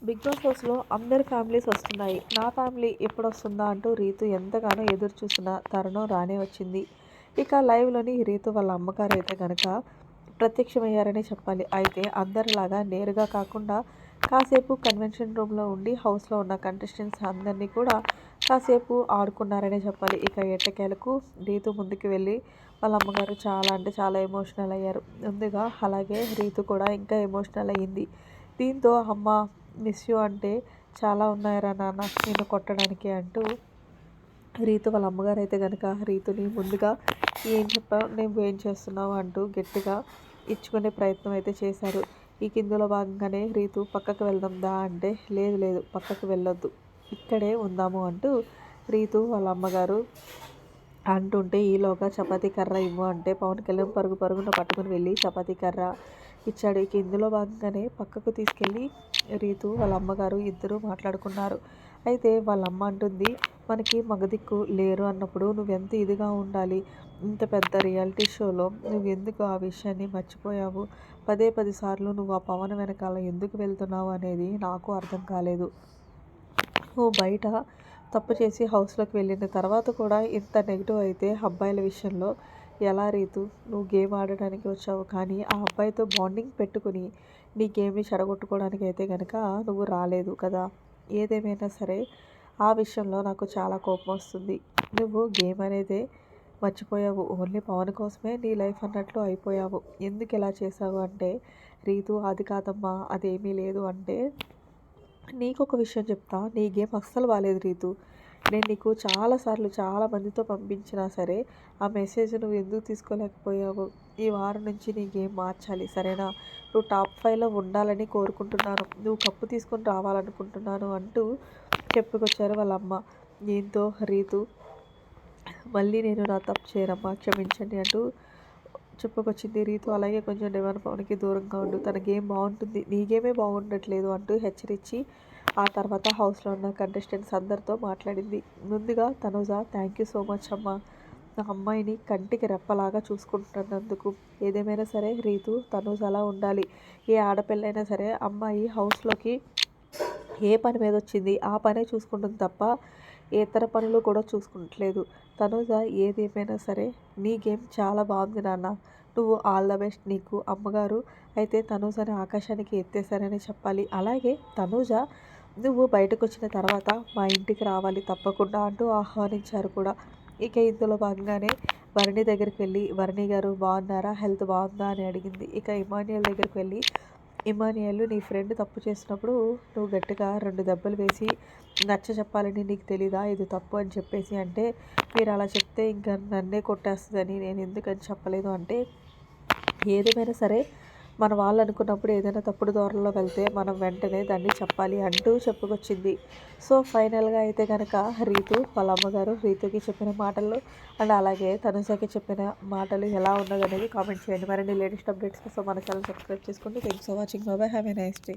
Big boss హౌస్‌లో అందరి families వస్తున్నాయి. నా ఫ్యామిలీ ఎప్పుడొస్తుందా అంటూ రీతు ఎంతగానో ఎదురు చూసిన తరుణం రానే వచ్చింది. ఇక లైవ్‌లోని రీతు వాళ్ళ అమ్మగారైతే గనక ప్రత్యక్షమయ్యారనే చెప్పాలి. అయితే అందరిలాగా నేరుగా కాకుండా కాసేపు కన్వెన్షన్ రూమ్‌లో ఉండి హౌస్‌లో ఉన్న కంటెస్టెంట్స్ అందరినీ కూడా కాసేపు ఆడుకున్నారనే చెప్పాలి. ఇక ఎట్టకేలకు రీతు ముందుకు వెళ్ళి వాళ్ళ అమ్మగారు చాలా అంటే చాలా ఎమోషనల్ అయ్యారు. ముందుగా అలాగే రీతు కూడా ఇంకా ఎమోషనల్ అయ్యింది. దీంతో అమ్మ మిస్ యూ అంటే చాలా ఉన్నాయిరా నాన్న నిన్ను కొట్టడానికి అంటూ రీతు వాళ్ళ అమ్మగారైతే గనక రీతుని ముందుగా ఏం చెప్పావు నువ్వేం చేస్తున్నావు అంటూ గట్టిగా ఇచ్చుకునే ప్రయత్నం అయితే చేశారు. ఇక ఇందులో భాగంగానే రీతు పక్కకు వెళ్దాం దా అంటే లేదు లేదు పక్కకు వెళ్ళొద్దు ఇక్కడే ఉందాము అంటూ రీతు వాళ్ళ అమ్మగారు అంటుంటే ఈలోగా చపాతీ కర్ర ఇవ్వు అంటే పవన్ కళ్యాణ్ పరుగు పరుగున పట్టుకుని వెళ్ళి చపాతీ కర్ర ఇచ్చాడు. ఇక ఇందులో భాగంగానే పక్కకు తీసుకెళ్ళి రీతు వాళ్ళ అమ్మగారు ఇద్దరు మాట్లాడుకున్నారు. అయితే వాళ్ళ అమ్మ అంటుంది, మనకి మగదిక్కు లేరు అన్నప్పుడు నువ్వెంత ఇదిగా ఉండాలి. ఇంత పెద్ద రియాలిటీ షోలో నువ్వెందుకు ఆ విషయాన్ని మర్చిపోయావు. పదే 10 సార్లు నువ్వు ఆ పవన్ వెనకాల ఎందుకు వెళ్తున్నావు అనేది నాకు అర్థం కాలేదు. నువ్వు బయట తప్పు చేసి హౌస్లోకి వెళ్ళిన తర్వాత కూడా ఇంత నెగిటివ్ అయితే అబ్బాయిల విషయంలో ఎలా రీతు నువ్వు గేమ్ ఆడడానికి వచ్చావు కానీ ఆ అబ్బాయితో బాండింగ్ పెట్టుకుని నీ గేమ్ని చెడగొట్టుకోవడానికి అయితే కనుక నువ్వు రాలేదు కదా. ఏదేమైనా సరే ఆ విషయంలో నాకు చాలా కోపం వస్తుంది. నువ్వు గేమ్ అనేదే మర్చిపోయావు. ఓన్లీ పవన్ కోసమే నీ లైఫ్ అన్నట్లు అయిపోయావు. ఎందుకు ఇలా చేసావు అంటే రీతు అది కాదమ్మా అదేమీ లేదు అంటే నీకొక విషయం చెప్తా. నీ గేమ్ అస్సలు బాలేదు రీతు. నేను నీకు చాలాసార్లు చాలా మందితో పంపించినా సరే, ఆ మెసేజ్ నువ్వు ఎందుకు తీసుకోలేకపోయావు? ఈ వారం నుంచి నీ గేమ్ మార్చాలి సరేనా? నువ్వు టాప్ 5లో ఉండాలని కోరుకుంటున్నాను. నువ్వు కప్పు తీసుకొని రావాలనుకుంటున్నాను అంటూ చెప్పుకొచ్చారు వాళ్ళ అమ్మ. దీంతో రీతు మళ్ళీ నేను నా తప్పు చేయనమ్మా క్షమించండి అంటూ చెప్పుకొచ్చింది రీతు. అలాగే కొంచెం డిమాండ్ పవన్కి దూరంగా ఉండు. తన గేమ్ బాగుంటుంది. నీ గేమే బాగుండట్లేదు అంటూ హెచ్చరించి ఆ తర్వాత హౌస్లో ఉన్న కంటెస్టెంట్స్ అందరితో మాట్లాడింది. ముందుగా Tanuja thank you so much అమ్మ. నా అమ్మాయిని కంటికి రెప్పలాగా చూసుకుంటున్నందుకు. ఏదేమైనా సరే రీతు తనుజ అలా ఉండాలి. ఏ ఆడపిల్లైనా సరే అమ్మాయి హౌస్లోకి ఏ పని మీద వచ్చింది ఆ పనే చూసుకుంటుంది తప్ప ఇతర పనులు కూడా చూసుకుంటలేదు. తనుజ ఏదేమైనా సరే నీ గేమ్ చాలా బాగుంది నాన్న. నువ్వు ఆల్ ద బెస్ట్ నీకు అమ్మగారు అయితే తనుజని ఆకాశానికి ఎత్తేసారని చెప్పాలి. అలాగే తనుజ నువ్వు బయటకు వచ్చిన తర్వాత మా ఇంటికి రావాలి తప్పకుండా అంటూ ఆహ్వానించారు కూడా. ఇక ఇందులో భాగంగానే భరణి దగ్గరికి వెళ్ళి భరణి గారు బాగున్నారా హెల్త్ బాగుందా అని అడిగింది. ఇక ఇమాన్యుయల్ దగ్గరికి వెళ్ళి ఇమాన్యుయల్ నీ ఫ్రెండ్ తప్పు చేసినప్పుడు నువ్వు గట్టిగా 2 దెబ్బలు వేసి నచ్చ చెప్పాలని నీకు తెలీదా ఇది తప్పు అని చెప్పేసి అంటే మీరు అలా చెప్తే ఇంకా నన్నే కొట్టేస్తుందని నేను ఎందుకని చెప్పలేదు అంటే ఏదేమైనా సరే మన వాళ్ళు అనుకున్నప్పుడు ఏదైనా తప్పుడు దూరంలో వెళ్తే మనం వెంటనే దాన్ని చెప్పాలి అంటూ చెప్పుకొచ్చింది. సో ఫైనల్గా అయితే కనుక రీతు వాళ్ళ అమ్మగారు రీతుకి చెప్పిన మాటలు అండ్ అలాగే తనుజకి చెప్పిన మాటలు ఎలా ఉన్నది అనేది కామెంట్ చేయండి. మరిన్ని లేటెస్ట్ అప్డేట్స్ కోసం మన ఛానల్ సబ్స్క్రైబ్ చేసుకోండి. Thanks for watching. Bye. Have a nice day.